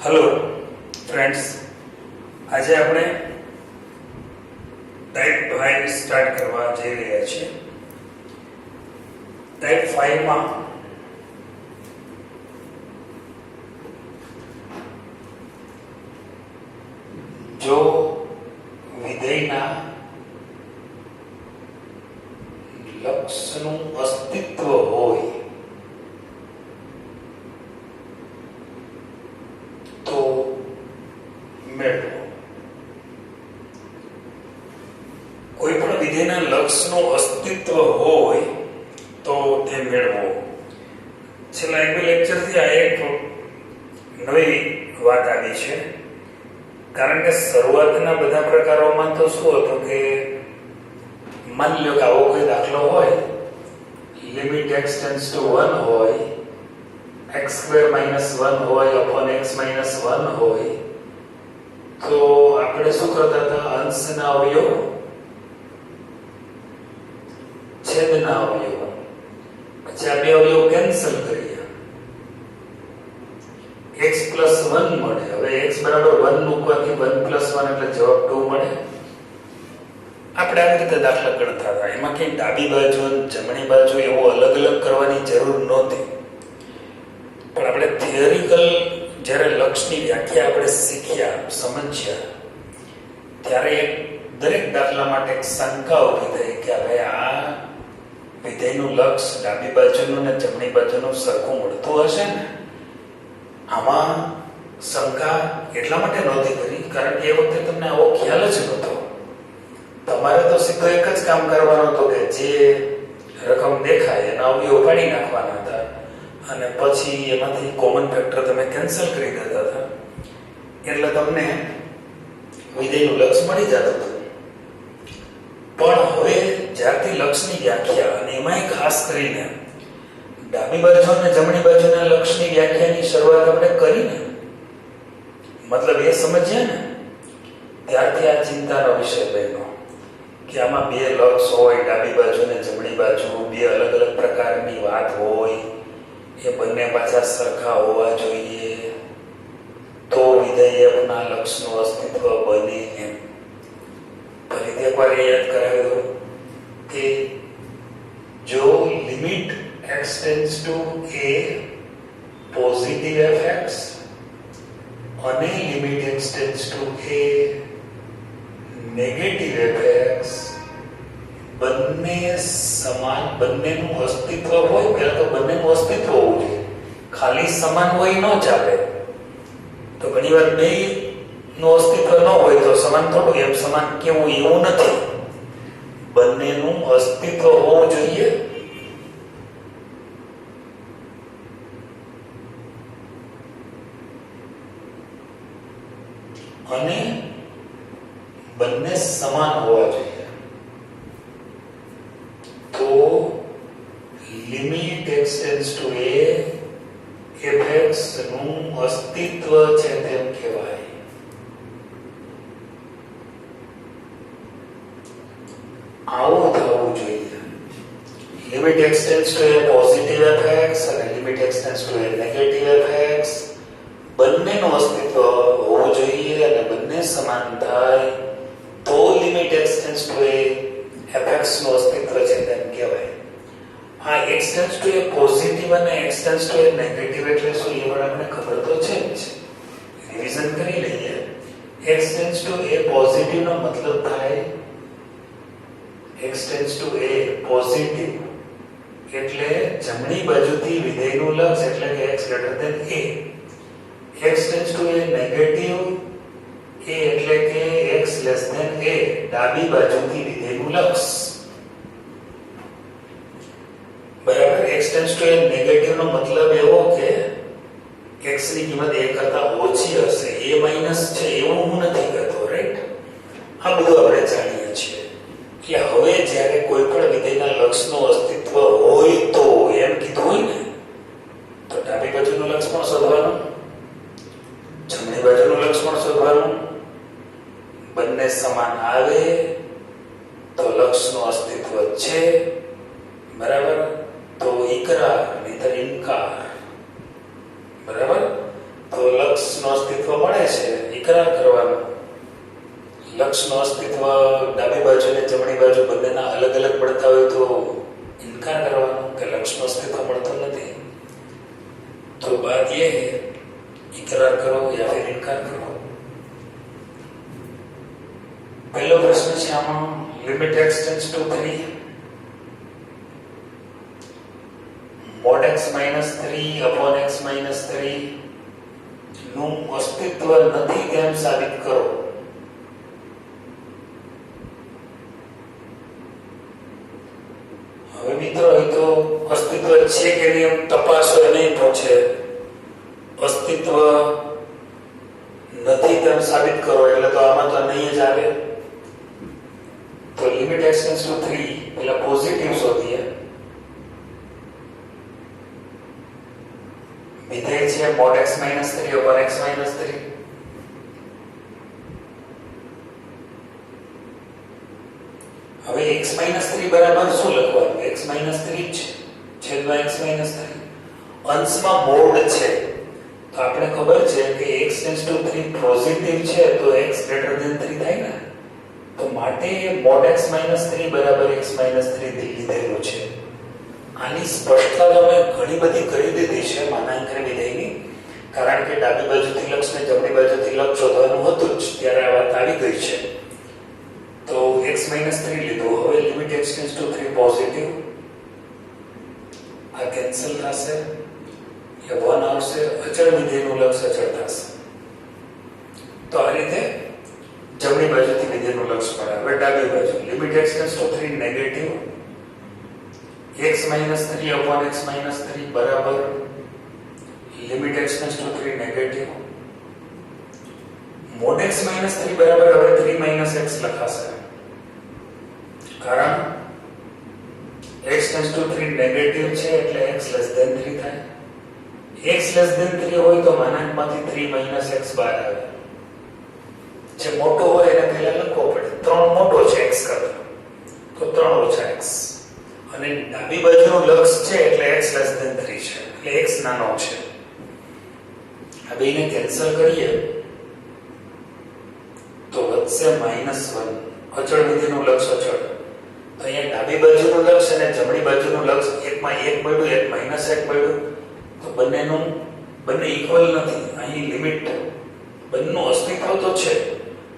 Hello friends, આજે આપણે type 5 start કરવા જઈ રહ્યા છીએ. ટાઈપ 5 માં જો વિધેયના લક્ષનું અસ્તિત્વ હોય તો મેળવો. કોઈ પણ વિધેયના લક્ષનું અસ્તિત્વ હોય તો તે મેળવો. છેલ્લા એક બે લેક્ચરથી આ એક નવી વાત આવી છે, કારણ કે શરૂઆતના બધા પ્રકારોમાં તો શું હતું કે માની લો કે આવો કોઈ દાખલો હોય, લિમિટ x ટેન્ડ્સ ટુ 1 હોય, x² - 1 હોય upon x - 1 હોય, તો આપણે શું કરતા હતા? અંશના અવયવ છેદના અવયવ, પછી આ બે અવયવ કેન્સલ કરીએ, x + 1 મળે. હવે x = 1 મૂકવાથી 1 + 1 એટલે જવાબ 2 મળે. આપણે આવી રીતે દાખલા ગણતા હતા. એમાં કે ડાબી બાજુ અને જમણી બાજુ એવું અલગ અલગ કરવાની જરૂર નહોતી, પણ આપણે થિયરિકલ જ્યારે લક્ષની વ્યાખ્યા આપણે શીખ્યા, સમજ્યા, ત્યારે દરેક દાખલા માટે એક શંકા ઊભી થઈ કે હવે આ વિધેયનું લક્ષ ડાબી બાજુનું અને જમણી બાજુનું સરખું મળતું હશે ને? આમાં શંકા એટલા માટે નહોતી કરી કારણ કે એ વખતે તમને આવો ખ્યાલ જ નહોતો. તમારે તો સીધો એક જ કામ કરવાનું હતું કે જે રકમ દેખાય એના અવયવ પાડી નાખવાના હતા અને પછી એમાંથી કોમન ફેક્ટર તમે કેન્સલ કરી દેતા હતા, એટલે તમને વિધેયનું લક્ષ મળી જતું હતું. પણ હવે જ્યારથી લક્ષની વ્યાખ્યા, અને એમાંય ખાસ કરીને ડાબી બાજુ અને જમણી બાજુના લક્ષની વ્યાખ્યાની શરૂઆત આપણે કરીને, મતલબ એ સમજ્યા ને, ત્યારથી આ ચિંતાનો વિષય બન્યો કે આમાં બે લક્ષ હોય, ડાબી બાજુ ને જમણી બાજુ, બે અલગ અલગ પ્રકારની વાત હોય, એ બંને પાછા સરખા હોવા જોઈએ તો વિધેયના લક્ષનું અસ્તિત્વ બને. એમ ફરીથી એકવાર યાદ કરાવી દઉં કે જો limit x tends to a positive fx અને limit x tends to a negative fx બંને સમાન, બંનેનું અસ્તિત્વ હોય, પહેલા તો બંનેનું અસ્તિત્વ હોવું જોઈએ. ખાલી સમાન હોય ન ચાલે. તો ઘણીવાર બે નું અસ્તિત્વ ન હોય તો સમાન થોડું, એમ સમાન કેવું એવું નથી. બંનેનું અસ્તિત્વ હોવું જોઈએ. અને બંને સમાન હોવા જોઈએ. તો limit x tends to a fx નું અસ્તિત્વ છે તેમ કહેવાય. આવું થવું જોઈએ. Limit x tends to a positive fx અને limit x tends to a negative fx બંનેનું અસ્તિત્વ હોવું જોઈએ અને બંને સમાન થાય તો limit x tends to a fx નું અસ્તિત્વ છે તેમ કહેવાય. આ x tends to a positive અને x tends to a negative એટલે શું, એ પણ આપણે ખબર તો છે જ. રિવિઝન કરી લઈએ. x tends to a positive નો મતલબ થાય x tends to a positive એટલે જમણી બાજુથી વિધેયનું લક્ષ એટલે કે x greater than a. x tends to a negative a એટલે કે x લેસ ધેન a, ડાબી બાજુથી વિધેયનું લક્ષ. બરાબર. x tends to a negative નો મતલબ એવો કે x ની કિંમત a કરતા ઓછી હશે. a માઈનસ છે એવું હું નથી કહેતો, રાઈટ? આ બધું આપણે જાણીએ છીએ કે હવે જ્યારે કોઈ પણ વિધેયના લક્ષનું અસ્તિત્વ હોય તો એમ કીધું હોય ને, તો ડાબી બાજુનું લક્ષ પણ શોધવાનું, જમણી બાજુનું લક્ષ પણ શોધવાનું. બંને સમાન આવે તો લક્ષનું અસ્તિત્વ છે. બરાબર. તો ઇકરાર નહીતર ઇનકાર. બરાબર. તો લક્ષ લક્ષનું અસ્તિત્વ મળે છે ઇકરાર કરવાનું. લક્ષનું અસ્તિત્વ ડાબી બાજુ અને જમણી બાજુ બંનેના અલગ અલગ મળતા હોય તો ઇનકાર કરવાનો કે લક્ષનું અસ્તિત્વ મળતું નથી. તો બાત ये है इकरार करो या फिर इनकार करो. पहला प्रश्न છે આમાં limit x tends to 3 mod x - 3 upon x - 3 નું અસ્તિત્વ નથી તેમ સાબિત કરો. હવે મિત્રો એ તો અસ્તિત્વ છે કે નહીં તપાસો એ નહીં પૂછે. અસ્તિત્વ નથી તેમ સાબિત કરો એટલે તો આમાં તો નહીં જ આવે. તો લિમિટ x ટેન્ડ્સ ટુ 3 પેલા પોઝિટિવ શોધીએ. વિધેય છે mod x - 3 over x - 3. હવે x - 3 બરાબર શું લખવાનું? x - 3 છે છેદમાં x - 3. અંશમાં મોડ છે તો આપણે ખબર છે કે x ટેન્ડ્સ ટુ 3 પોઝિટિવ છે તો x ગ્રેટર ધેન 3 થાય ને. તો માટે mod x - 3 બરાબર x - 3 લીધેલું છે. આની સ્પષ્ટતા તમે ઘણી બધી કરી દીધી છે માનાંકન વિધેયની, કારણ કે ડાબી બાજુથી લક્ષ ને જમણી બાજુથી લક્ષ શોધવાનું હતું જ ત્યારે આ વાત આવી ગઈ છે. તો x - 3 લીધું. હવે limit x tends to 3 positive, આ કેન્સલ થશે, એ 1 આવશે, અચળ વિધેયનું લક્ષ અચળ થશે. તો આ રીતે જમણી બાજુથી વિધેયનું લક્ષ મળે. હવે ડાબી બાજુ limit x tends to 3 negative, x - 3 upon x - 3 બરાબર limit x tends to 3 negative. mod x - 3 બરાબર હવે 3 - x લખાશે, કારણ x ટેન્ડ્સ ટુ 3 નેગેટિવ છે એટલે x લેસ ધેન 3 થાય. x લેસ ધેન 3 હોય તો માનાંકમાંથી 3 - x બહાર આવે. જે મોટો હોય એને પહેલા લખવો પડે. 3 મોટો છે x કરતા તો 3 ઓછા x, અને ડાબી બાજુનું લક્ષ છે એટલે x લેસ ધેન 3 છે એટલે x નાનો છે. આ બેને કેન્સલ કરીએ તો વધશે -1. અચળ વિધેયનું લક્ષ અચળ. તો અહીંયા ડાબી બાજુનું લક્ષ અને જમણી બાજુનું લક્ષ એકમાં 1 મળ્યું, એક -1 મળ્યું, તો બંને ઇક્વલ નથી. અહીં લિમિટ બંનેનું અસ્તિત્વ તો છે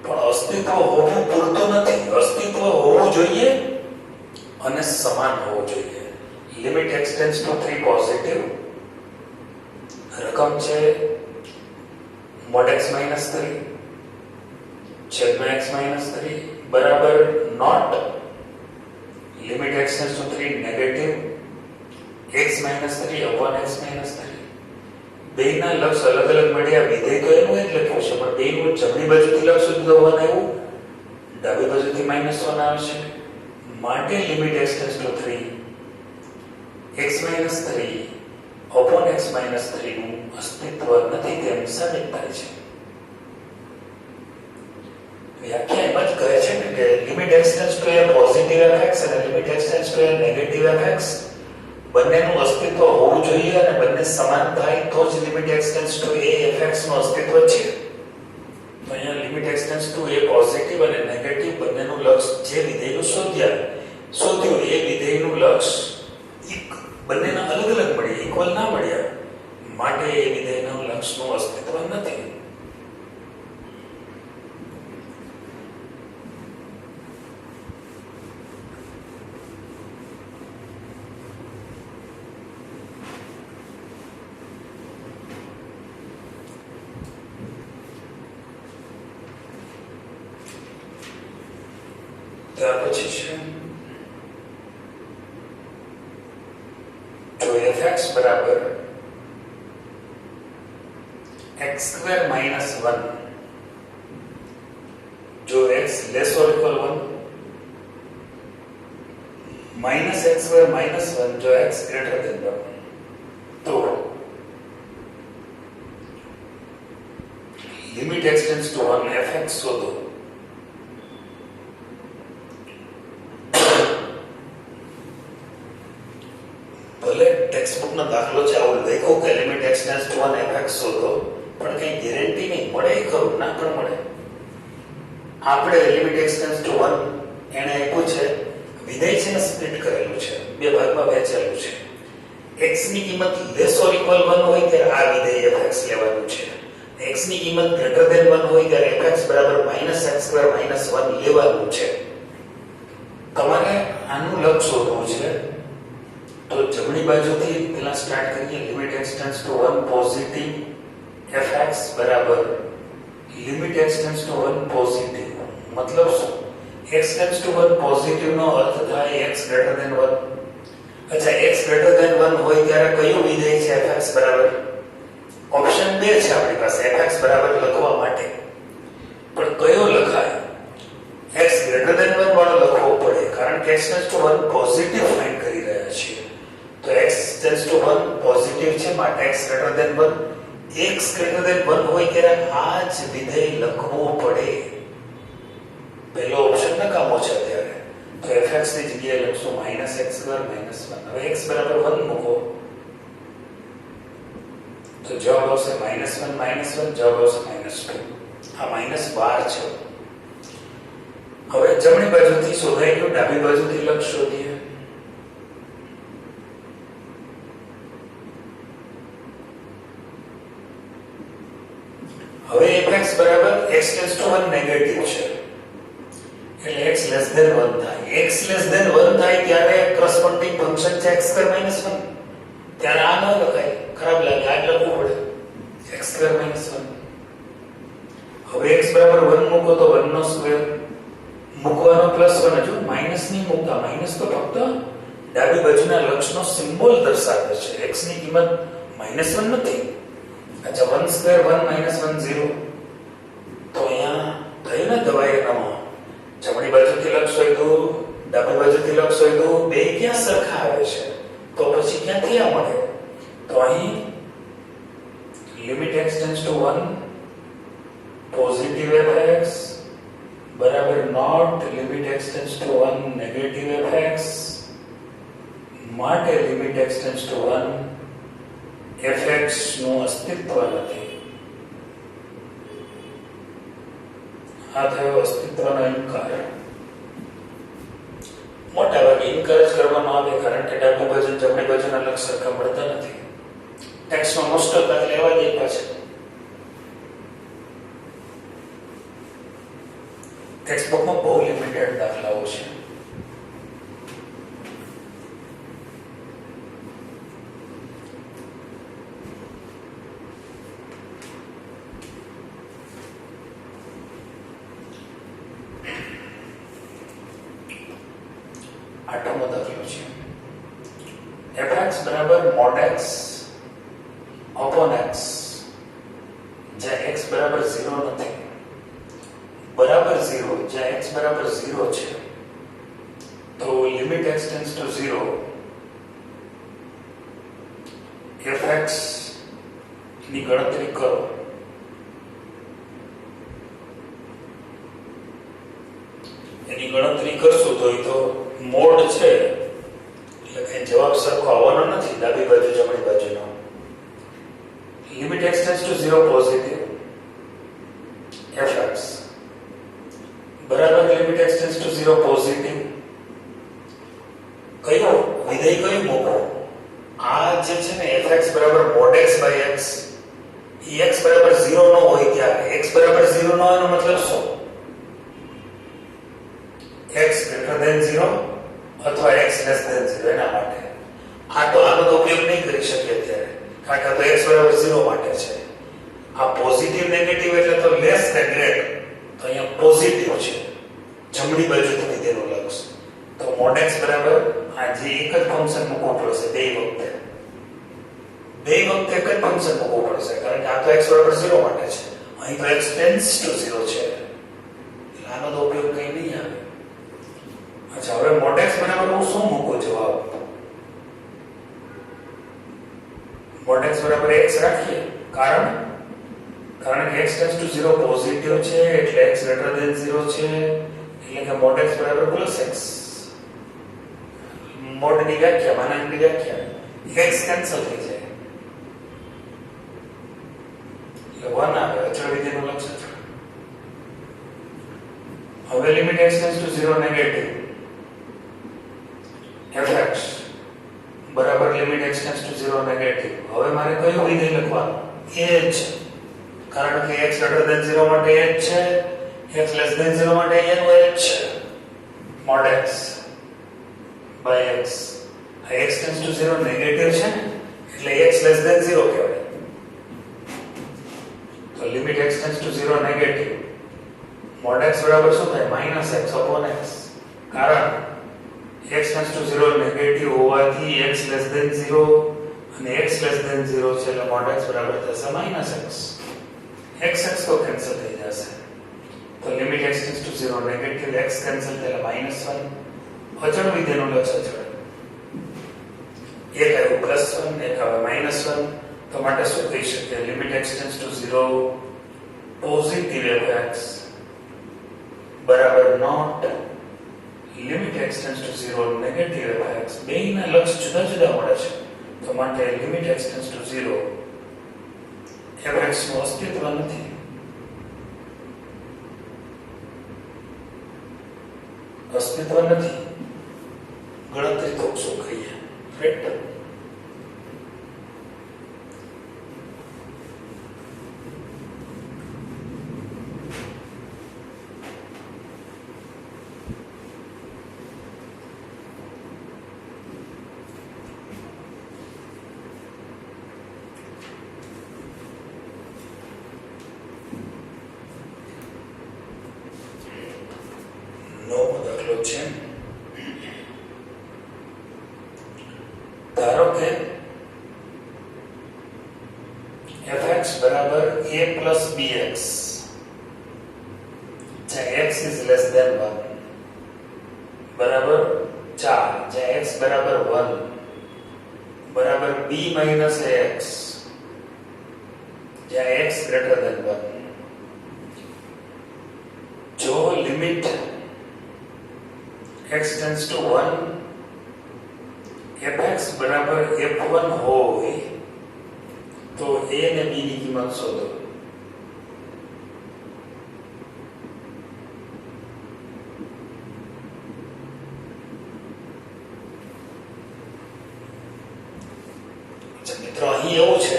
પણ અસ્તિત્વ હોવું પૂરતું નથી. અસ્તિત્વ હોવું જોઈએ અને સમાન હોવું જોઈએ. Limit x tends to 3 positive, રકમ છે mod x - 3 છેદમાં x - 3 બરાબર not limit x tends to 3 negative, x - 3 upon x - 3. બેયના લક્ષ અલગ અલગ મળ્યા. વિધેય તો એનું જ લખ્યું છે પણ બેયનું જમણી બાજુથી લક્ષ જુદું હોવાનું આવ્યું, ડાબી બાજુથી -1 આવશે. માટે limit x tends to 3 x - 3 upon x - 3 નું અસ્તિત્વ નથી તેમ સાબિત થાય છે. વ્યાખ્યા એમ જ કહે છે ને કે limit x tends to a positive fx અને limit x tends to a negative fx બંનેનું અસ્તિત્વ હોવું જોઈએ અને બંને સમાન થાય તો જ limit x tends to a fx નું અસ્તિત્વ છે. તો અહીંયા limit x tends to a positive અને નેગેટિવ બંનેનું લક્ષ જે વિધેયનું શોધ્યું એ વિધેયનું લક્ષ બંનેના અલગ અલગ મળ્યા, ઇક્વલ ના મળ્યા, માટે એ વિધેયનું લક્ષનું અસ્તિત્વ નથી. ત્યાર પછી છે જો fx બરાબર x² - 1, જો x less or equal 1, -x² - 1 જો x ગ્રેટર ધેન 1, તો limit x tends to 1 fx શોધો. ટેક્સ્ટબુકનો દાખલો છે આવું લખ્યું કે limit x tends to 1 fx શોધો, પણ કઈ ગેરંટી મળે ખરું, ના પણ મળે. આપણે લિમિટ x ટેન્ડ્સ ટુ 1 એને આપ્યું છે, વિધેય છે ને સ્પ્લિટ કરેલું છે, બે ભાગમાં વહેંચેલું છે. x ની કિંમત લેસ ઓર ઇક્વલ 1 હોય ત્યારે આ વિધેય fx લેવાનું છે. x ની કિંમત ગ્રેટર ધેન 1 હોય ત્યારે fx બરાબર -x² - 1 લેવાનું છે. તમારે આનું લક્ષ શોધવું છે. તો જમણી બાજુથી પહેલા સ્ટાર્ટ કરીએ. Limit x tends to 1 positive fx બરાબર limit x tends to 1 positive મતલબ શું? x ટેન્ડ્સ ટુ 1 પોઝિટિવ નો અર્થ થાય x ગ્રેટર ધેન 1. અચ્છા, x ગ્રેટર ધેન 1 હોય ત્યારે કયું વિધેય છે fx બરાબર? ઓપ્શન 2 છે આપણી પાસે fx બરાબર લખવા માટે, પણ કયો લખાય? x ગ્રેટર ધેન 1 વાળો લખવો પડે, કારણ કે x tends to 1 positive find કરી રહ્યા છીએ. તો x ટેન્ડ્સ ટુ 1 પોઝિટિવ છે, માટે x greater than 1. x greater than 1 હોય ત્યારે આ જ વિધેય લખવું પડે. પહેલો ઓપ્શન નકામો છે અત્યારે. તો fx ની જગ્યાએ લખશું -x² - 1. હવે x બરાબર 1 મૂકો તો જવાબ આવશે -1 - 1, જવાબ આવશે -2. આ -12 છે. હવે જમણી બાજુથી શોધાઈ ગયું, ડાબી બાજુથી લક્ષ શોધીએ. હવે fx બરાબર x ટેન્ડ્સ ટુ 1 નેગેટિવ છે, એટલે x લેસ ધેન 1 થાય. x લેસ ધેન 1 થાય ત્યારે કરસ્પોન્ડિંગ ફંક્શન છે x² - 1. ત્યારે આ ન લખાય, ખરાબ લાગે, આ લખવું પડે x² - 1. હવે x બરાબર 1 મૂકો તો 1 નો સ્ક્વેર મૂકવાનો +1, હજુ માઈનસ નહીં મૂકતા. માઈનસ તો ફક્ત ડાબી બાજુના લક્ષનો સિમ્બોલ દર્શાવે છે, x ની કિંમત -1 નથી. અચ્છા, 1² 1 - 1 0. તો અહીંયા થયું ને દવાઈ નમો. જમણી બાજુથી લક્ષ શોધ્યું, ડાબી બાજુથી લક્ષ શોધ્યું, બે ક્યાં સરખા આવે છે? તો પછી ક્યાંથી આ મળે? તો અહીં limit x tends to 1 positive fx બરાબર not limit x tends to 1 negative fx, માટે limit x tends to 1 fx નું અસ્તિત્વ નથી. આ થયો અસ્તિત્વનો ઇનકાર. મોટા ભાગે ઇનકાર જ કરવામાં આવે, કારણ કે ડાબી બાજુ જમણી બાજુના લક્ષ સરખા મળતા નથી. ટેક્સ્ટમાં મોસ્ટ ઓફ લેવા દે પાછળ. ટેક્સ્ટ બુકમાં બહુ લિમિટેડ દાખલાઓ છે. આઠમો દાખલો છે. fx બરાબર mod x upon x, જ્યાં x બરાબર 0 નથી, બરાબર 0, જ્યાં x બરાબર 0 છે. તો limit x tends to 0 fx ની ગણતરી કરો. એની ગણતરી કરશો તો એ તો મોડ છે, એટલે કઈ જવાબ સરખો આવવાનો નથી ડાબી બાજુ જમણી બાજુનો. Limit x tends to 0 positive fx બરાબર limit x tends to 0 positive. કયો વિધેય કયું મૂકો? આ જે છે ને fx બરાબર mod x by x, A x બરાબર 0 ન હોય ત્યારે. x બરાબર 0 ન હોય એનો મતલબ શું? x ગ્રેટર ધેન 0 અથવા x લેસ ધેન 0. એના માટે આ તો આનો તો ઉપયોગ નહીં કરી શકીએ અત્યારે, કારણ કે આ તો x બરાબર 0 માટે છે. આ પોઝિટિવ નેગેટિવ એટલે તો લેસ ધેન ગ્રેટર, તો અહીંયા પોઝિટિવ છે જમણી બાજુથી વિધેયનું લક્ષ. તો mod x બરાબર આ જે એક જ ફંક્શન મૂકવું પડશે બે વખતે એક જ ફંક્શન મૂકવું પડશે, કારણ કે આ તો x બરાબર 0 માટે છે, અહીં તો x ટેન્ડ્સ ટુ 0 છે, એટલે આનો તો ઉપયોગ કંઈ નહીં આવે. અચ્છા, હવે mod x બરાબર હું શું મૂકું? જવાબ mod x બરાબર x રાખીએ, કારણ કે x ટેન્ડ્સ ટુ 0 પોઝિટિવ છે, એટલે x ગ્રેટર ધેન 0 છે, એટલે કે mod x બરાબર +x. mod ની વ્યાખ્યા, માનાંકની વ્યાખ્યા, x કેન્સલ થઈ જાય એટલે 1 આવે. અચળ વિધેયનું હવે limit x tends to 0 negative fx બરાબર limit x tends to 0 negative. હવે મારે કયું વિધેય લખવાનું? h, કારણ કે x ગ્રેટર ધેન 0 માટે h છે, x લેસ ધેન 0 માટે એનું h છે. mod x by x. આ x ટેન્ડ્સ ટુ 0 નેગેટિવ છે એટલે x લેસ ધેન 0 કહેવાય. તો limit x tends to 0 negative mod x બરાબર શું થાય? -x upon x. કારણ x ટેન્ડ્સ ટુ 0 નેગેટિવ હોવાથી x લેસ ધેન 0 અને x લેસ ધેન 0 છે એટલે mod x બરાબર થશે -x. x x તો કેન્સલ થઈ જશે. તો limit x tends to 0 negative x cancel થાય એટલે -1. અચળ વિધેયનો લક્ષ અચળ. એક આવ્યું +1 એક આવે -1. તો માટે શું કહી શકીએ? Limit x tends to 0 positive fx બરાબર not limit x tends to 0 negative fx. બેયના લક્ષ જુદા જુદા મળે છે. તો માટે limit x tends to 0 fx નું અસ્તિત્વ નથી. અસ્તિત્વ નથી. ગણતરી તો શું કહીએ? વેક્ટર. ધારો કે fx બરાબર a plus bx જ્યાં x is less than 1 બરાબર 4 જ્યાં x બરાબર 1 બરાબર b minus ax જ્યાં x greater than 1. જો limit x tends to 1 fx બરાબર f1 હોય તો a ને b ની કિંમત શોધો. મિત્રો અહીં એવું છે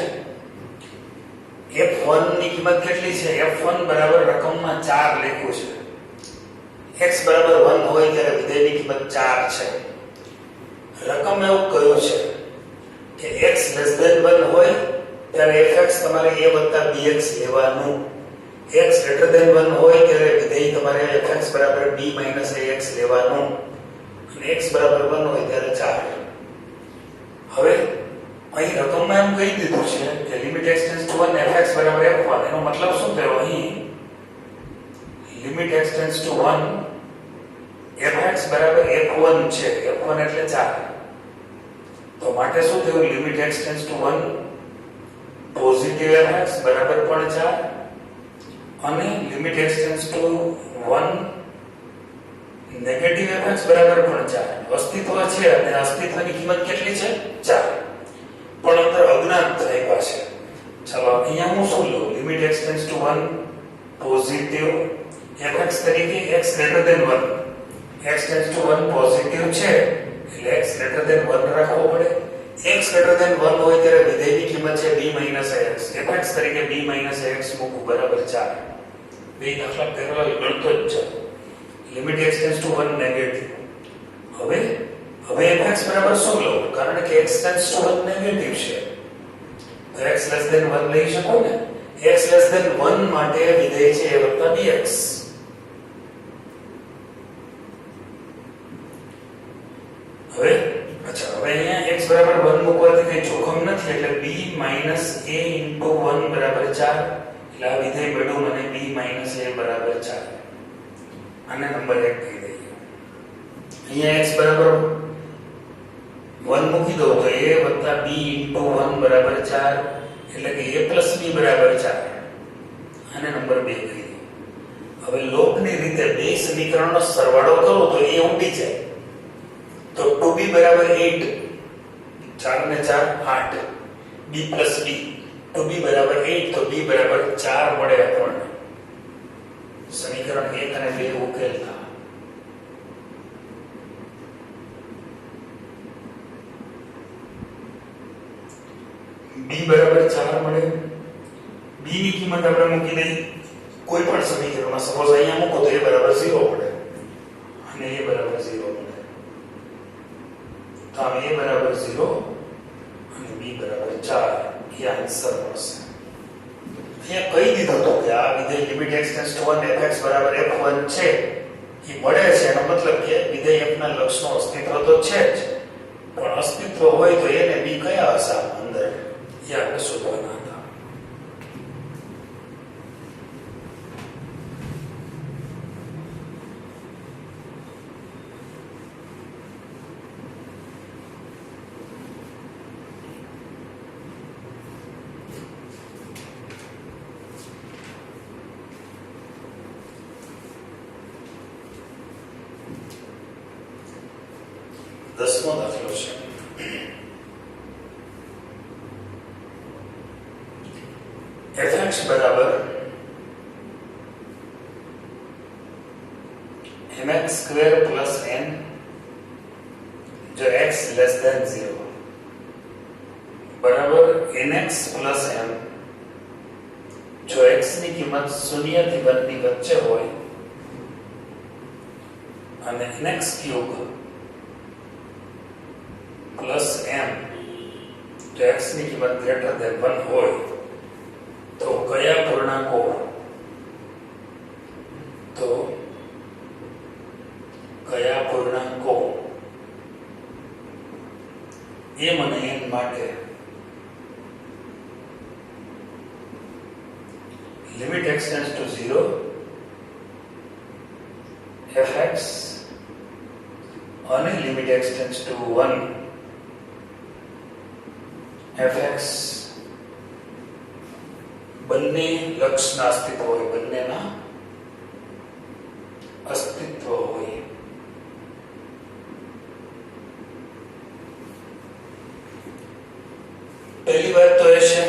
f1 ની કિંમત કેટલી છે? f1 બરાબર રકમમાં 4 લખ્યું છે. x બરાબર 1 હોય ત્યારે વિધેયની કિંમત 4 છે. રકમ એવું કહ્યું છે કે x લેસ ધેન 1 હોય ત્યારે fx તમારે a વત્તા bx લેવાનું. x ગ્રેટર ધેન 1 હોય ત્યારે વિધેય તમારે fx બરાબર b માઈનસ ax લેવાનું અને x બરાબર 1 હોય ત્યારે 4. હવે અહીં રકમમાં એમ કહી દીધું છે કે limit x tends to 1 fx બરાબર f1. એનો મતલબ શું થયો? અહીં limit x tends to 1 fx બરાબર f1 છે. f1 એટલે 4. તો માટે શું થયું? Limit x tends to 1 positive fx બરાબર પણ 4 અને limit x tends to 1 negative fx બરાબર પણ 4. અસ્તિત્વ છે અને અસ્તિત્વની કિંમત કેટલી છે? 4. પણ અંદર અજ્ઞાત આપ્યા છે. ચાલો અહીંયા હું શું લઉં? Limit x tends to 1 positive fx તરીકે x greater than 1. x tends to 1 positive છે એટલે x ગ્રેટર ધેન 1 રાખવો પડે. x ગ્રેટર ધેન 1 હોય ત્યારે વિધેયની કિંમત છે b માઈનસ ax. fx તરીકે b માઈનસ ax મૂકવું બરાબર 4. બે દાખલા પહેલા ગણતો જ છે. Limit x tends to 1 negative. હવે fx બરાબર શું લઉં? કારણ કે x ટેન્ડ્સ ટુ 1 નેગેટિવ છે તો x લેસ ધેન 1 લઈ શકો ને. x લેસ ધેન 1 માટે વિધેય છે a વત્તા bx. હવે અહીંયા x બરાબર 1 મૂકવાથી કઈ જોખમ નથી એટલે b માઈનસ a into 1 બરાબર 4. એટલે આ વિધેય મળ્યું મને b માઈનસ a બરાબર 4. આને નંબર 1 કહી દઈએ. અહીંયા x બરાબર 1 મૂકી દો તો a વત્તા b into 1 બરાબર 4 એટલે કે a plus b બરાબર 4. આને નંબર 2 કહી દઈએ. હવે લોકની રીતે બે સમીકરણનો સરવાળો કરો તો a ઉડી જાય. તો 2b બરાબર 8. 4 ને 4 8. b plus b 2b બરાબર 8 તો b બરાબર 4 મળે આપણને. સમીકરણ 1 અને 2 ઉકેલતા b ની કિંમત આપણે મૂકી દઈએ કોઈ પણ સમીકરણમાં. સપોઝ અહીંયા મૂકો તો a બરાબર 0 પડે અને a બરાબર 0 મળે. તો આ a બરાબર 0 અને b બરાબર 4 એ આન્સર મળશે. અહીંયા કહી દીધું તો કે આ વિધેય લિમિટ x → 1 fx બરાબર f1 છે એ મળે છે. એનો મતલબ કે વિધેય f ના લક્ષનો અસ્તિત્વ તો છે જ, પણ અસ્તિત્વ હોય તો a ને b કયા હશે અંદર એ આપણે શોધવાના હતા. દસમો દાખલો છે. fx બરાબર mx² + n જો x < 0 બરાબર nx + m જો x ની કિંમત 0 થી 1 ની વચ્ચે હોય અને nx³ પ્લસ m જો x ની કિંમત ગ્રેટર ધેન 1 હોય તો કયા પૂર્ણાંકો m અને n માટે લિમિટ x → 0 fx અને લિમિટ x → 1 fx બંને લક્ષના અસ્તિત્વ હોય, બંનેના અસ્તિત્વ હોય. પહેલી વાત તો એ છે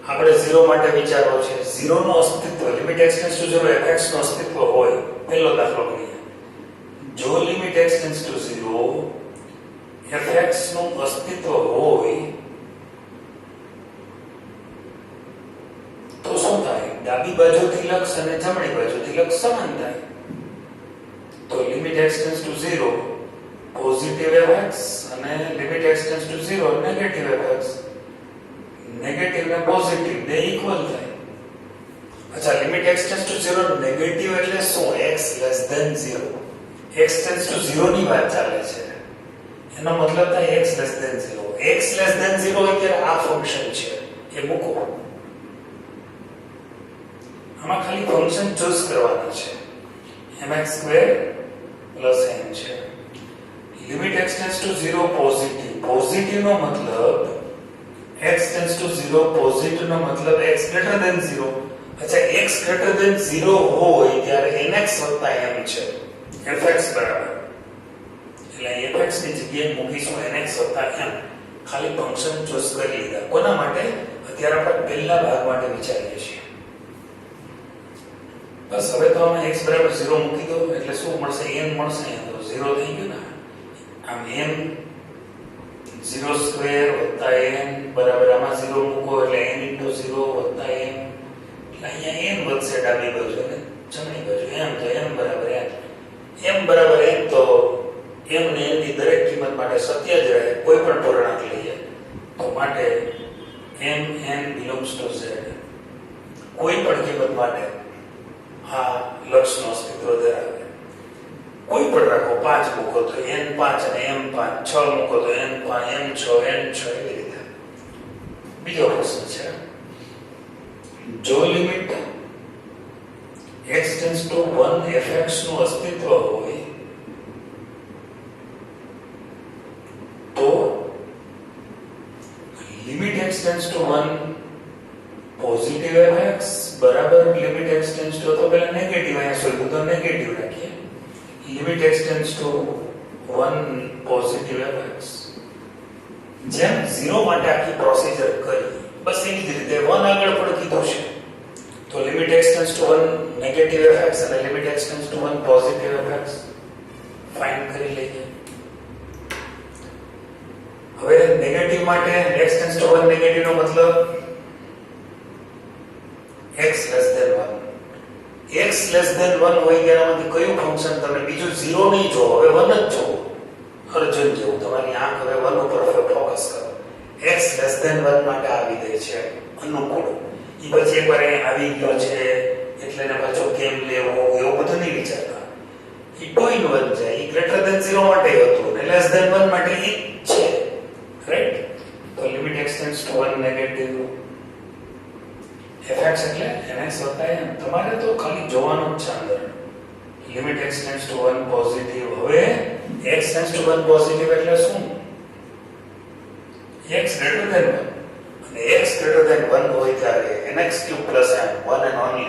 આપણે 0 માટે વિચારવો છે. 0 નું અસ્તિત્વ લિમિટ x → 0 fx નું અસ્તિત્વ હોય. પહેલો દાખલો લઈએ. જો લિમિટ x → 0 fx નું અસ્તિત્વ હોય તો શું થાય? ડાબી બાજુથી લક્ષ અને જમણી બાજુથી લક્ષ સમાન થાય. તો લિમિટ x → 0 પોઝિટિવ fx અને limit x → 0 negative fx, negative ને પોઝિટિવ બે ઇક્વલ થાય. અચ્છા, લિમિટ x → 0 નેગેટિવ એટલે શું? x < 0. x → 0 ની વાત ચાલે છે. એનો મતલબ થાય x < 0. x < 0 એટલે આ ફંક્શન છે એ મૂકો. આમાં ખાલી ફંક્શન ચૂઝ કરવાના છે. mx² + n છે. Limit x → 0 positive. પોઝિટિવ નો મતલબ x → 0 પોઝિટિવ નો મતલબ x > 0. અચ્છા, x > 0 હોય ત્યારે nx + m છે. fx બરાબર એટલે fx ની જગ્યાએ મૂકીશું nx + m. ખાલી ફંક્શન ચૂઝ કરી લીધા. કોના માટે? અત્યારે આપણે પહેલા ભાગ માટે વિચારીએ છીએ. બસ હવે તો અમે x = 0 મૂકી દો એટલે શું મળશે? n મળશે. તો 0 થઈ ગયું ને. આમ m 0² n બરાબર આમાં 0 મૂકો એટલે n * 0 m. એટલે અહીંયા n વધશે ડાબી બાજુ અને જમણી બાજુ m. તો m બરાબર n. m બરાબર n તો m ને n ની દરેક કિંમત માટે સત્ય જ રહે. કોઈ પણ પૂર્ણાંક લઈએ તો માટે m n * z કોઈ પણ કિંમત માટે આ લક્ષનો અસ્તિત્વ ધરાવે. કોઈ પણ રાખો, 5 મૂકો તો n5 અને m5, 6 મૂકો તો n5 m6 n6 એવી રીતે. બીજો પ્રશ્ન છે. જો લિમિટ x → 1 fx નું અસ્તિત્વ હોય તો લિમિટ x → 1 પોઝિટિવ fx બરાબર લિમિટ x → તો પહેલા નેગેટિવ અહીંયા શોધ્યું તો નેગેટિવ રાખીએ. Limit x → 1 positive fx. જેમ 0 માટે આખી પ્રોસિજર કરી બસ એવી જ રીતે 1 આગળ પણ કીધું છે. તો લિમિટ x → 1 નેગેટિવ fx અને limit x → 1 positive fx find કરી લઈએ. હવે નેગેટિવ માટે x → 1 નેગેટિવ નો મતલબ x less than 1 x less than 1 હોય ત્યારમાંથી કયું ફંક્શન તમે બીજું 0 નહીં જો હવે 1 જ જો અર્જુન જેવું તમારી આંખ હવે 1 ઉપર ફોકસ કરો x less than 1 માટે આ વિધેય છે અનુકૂળ ઈ પછી એકવાર અહીં આવી ગયો છે એટલે ને પાછો કેમ લેવો એવું બધું નહીં વિચારતા ઈ 2 in 1 જાય ઈ ગ્રેટર ધેન 0 માટે હતું ને લેસ ધેન 1 માટે ઈ છે રાઈટ તો limit x tends to 1 negative fx એટલે nx વત્તા m તમારે તો ખાલી જોવાનું જ છે અંદર limit x tends to 1 positive હવે x ટેન્ડ્સ ટુ 1 પોઝિટિવ એટલે શું x greater than 1 અને x greater than 1 હોય ત્યારે nx cube plus m one and only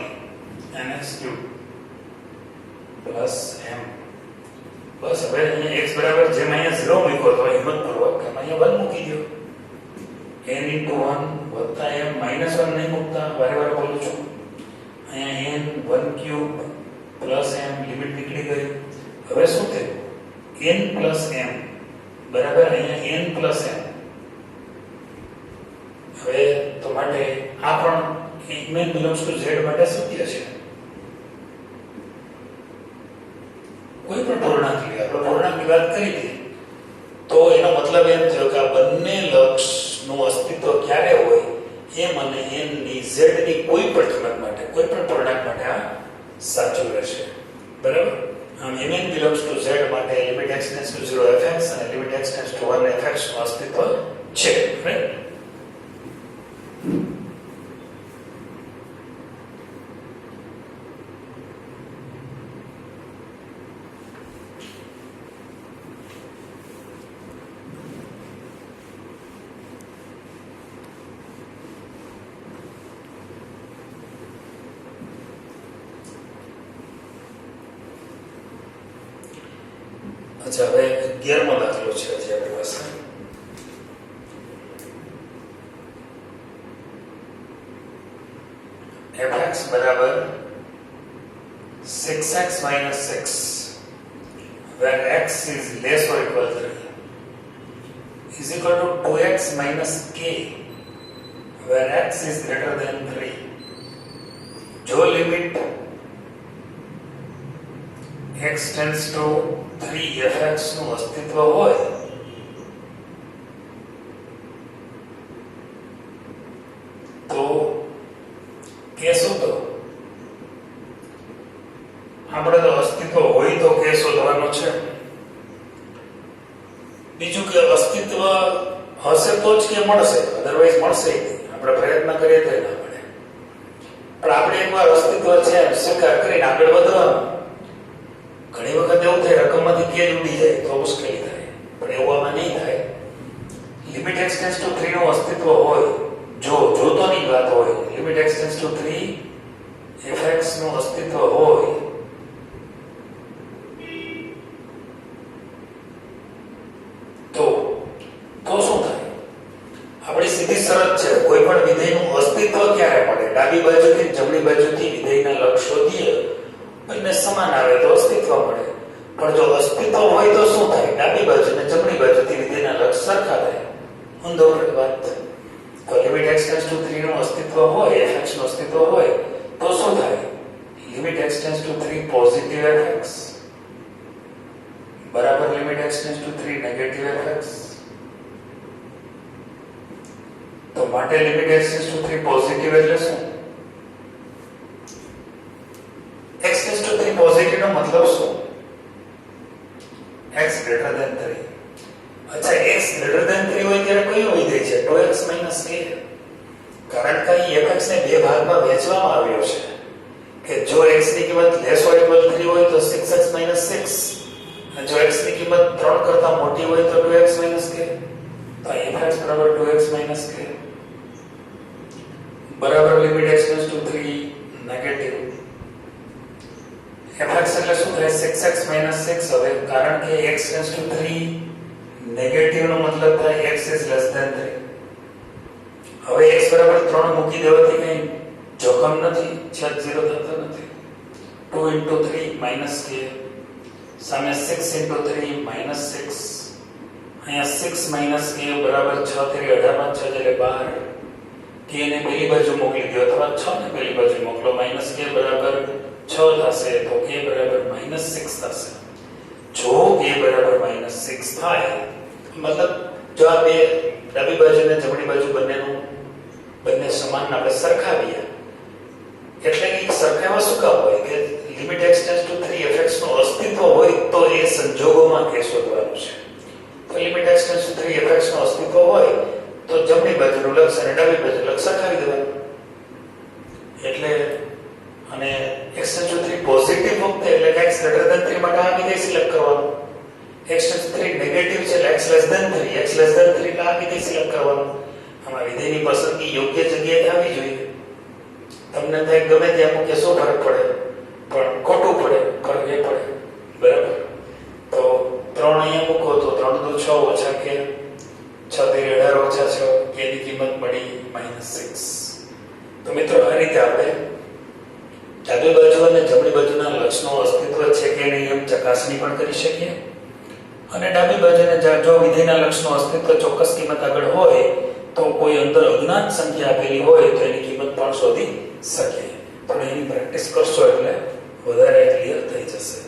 nx cube plus m બસ હવે અહીંયા x બરાબર જેમ અહીંયા 0 મૂક્યો તો હિંમતપૂર્વક અહીંયા 1 મૂકી દો n into 1 વત્તા m minus 1 નહીં મૂકતા વારે વારે બોલું છું અહીંયા n 1 cube plus m limit નીકળી ગઈ હવે શું થયું n plus m બરાબર અહીંયા n plus m હવે તો માટે આ પણ n belongs to z માટે સત્ય છે કોઈ પણ પૂર્ણાંક લે આપણે પૂર્ણાંકની વાત કરી હતી તો એનો મતલબ એમ થયો કે આ બંને લક્ષનું અસ્તિત્વ ક્યારે હોય m અને n ની z ની કોઈ પણ કિંમત માટે કોઈ પણ પૂર્ણાંક માટે આ સાચું રહેશે બરાબર આમ mn belongs to z માટે limit x tends to 0 fx અને limit x tends to 1 fx નું અસ્તિત્વ છે રાઈટ अच्छा હવે 11મો દાખલો છે જે આપણી પાસે fx બરાબર 6x minus 6 where x is less or equal to 3 is equal to 2x minus k where x is greater than 3 जो limit x tends to 3 fx નું અસ્તિત્વ હોય તો કે શોધો આપણે તો અસ્તિત્વ હોય તો કે શોધવાનો છે બીજું કે અસ્તિત્વ હશે તો જ કે મળશે અધરવાઇઝ મળશે નહીં આપણે પ્રયત્ન કરીએ તો ના મળે પણ આપણે એકવાર અસ્તિત્વ છે સ્વીકાર કરીને આગળ વધવાનું ઘણી વખત એવું થાય રકમમાંથી કે ઉડી જાય તો મુશ્કેલી થાય પણ એવું આમાં નહીં થાય લિમિટ x ટેન્ડ્સ ટુ 3 નું અસ્તિત્વ હોય જો જોતોની વાત હોય limit x tends to 3 fx નું અસ્તિત્વ હોય તો શું થાય આપણી સીધી શરત છે કોઈ પણ વિધેયનું અસ્તિત્વ ક્યારે મળે ડાબી બાજુથી જમણી બાજુથી વિધેયના લક્ષ શોધીએ બંને સમાન આવે તો અસ્તિત્વ મળે પણ જો અસ્તિત્વ હોય તો શું થાય ડાબી બાજુ અને જમણી બાજુથી વિધેયના લક્ષ સરખા થાય ઊંધો વાત તો લિમિટ x ટેન્ડ્સ ટુ 3 નું અસ્તિત્વ હોય fx નું અસ્તિત્વ હોય તો શું થાય limit x tends to 3 positive fx બરાબર limit x tends to 3 negative fx તો માટે limit x tends to 3 positive એટલે શું x tends to 3 પોઝિટિવ નો મતલબ શું x greater than 3 અચ્છા x greater than 3 હોય ત્યારે કયું વિધેય છે 2x k કારણ કે અહીં fx ને બે ભાગમાં વહેંચવામાં આવ્યો છે કે જો x ની કિંમત લેસ ઓર ઇક્વલ 3 હોય તો 6x 6 અને જો x ની કિંમત 3 કરતા મોટી હોય તો 2x k તો fx બરાબર 2x k બરાબર limit x tends to 3 negative fx એટલે શું થાય 6x 6 હવે કારણ કે x tends to 3 નેગેટિવ નો મતલબ થાય x is less than 3 હવે x બરાબર 3 મૂકી દેવાથી કઈ જોખમ નથી છેદ 0 થતો નથી 2 into 3 k સામે 6 into 3 6 અહીંયા 6 k બરાબર 6 3 18 માં 6 એટલે 12 k ને પેલી બાજુ મોકલી દો અથવા 6 ને પેલી બાજુ મોકલો -k બરાબર 6 થશે તો k બરાબર -6 થશે. જો k બરાબર -6 થાય મતલબ જો આ બે ડાબી બાજુ અને જમણી બાજુ બંને સમાન આપણે સરખાવીએ એટલે કે સરખાવવા શું કામ હોય કે લિમિટ x → 3 fx નું અસ્તિત્વ હોય તો એ સંજોગોમાં કે શોધવાનું છે. તો લિમિટ x → 3 fx નું અસ્તિત્વ હોય તો જમણી બાજુનું લક્ષ અને ડાબી બાજુનું લક્ષ સરખાવી દેવાનું. એટલે અને x → 3 પોઝિટિવ વખતે એટલે કે x > 3 માટે આ વિધેય સિલેક્ટ કરવાનું. x → 3 નેગેટિવ છે એટલે x <3 એટલે આ વિધેય સિલેક્ટ કરવાનું. આમાં વિધેયની પસંદગી યોગ્ય જગ્યાએ થવી જોઈએ. તમને થાય ગમે ત્યાં મૂકે શું ફરક પડે પણ ખોટું પડે ફરક એ પડે બરાબર. તો 3 અહીંયા મૂકો તો 3 × 6 ઓછા કે 6 × 18 ઓછા 6 k ની કિંમત મળી -6. તો મિત્રો આ રીતે આપણે ડાબી બાજુ અને જમણી બાજુના લક્ષનો અસ્તિત્વ છે કે નહીં એમ ચકાસણી પણ કરી શકીએ અને ડાબી બાજુને જો વિધેયના લક્ષનો અસ્તિત્વ ચોક્કસ કિંમત આગળ હોય તો કોઈ અંદર અજ્ઞાત સંખ્યા આપેલી હોય તો એની કિંમત પણ શોધી શકીએ. પણ એની પ્રેક્ટિસ કરશો એટલે વધારે ક્લિયર થઈ જશે.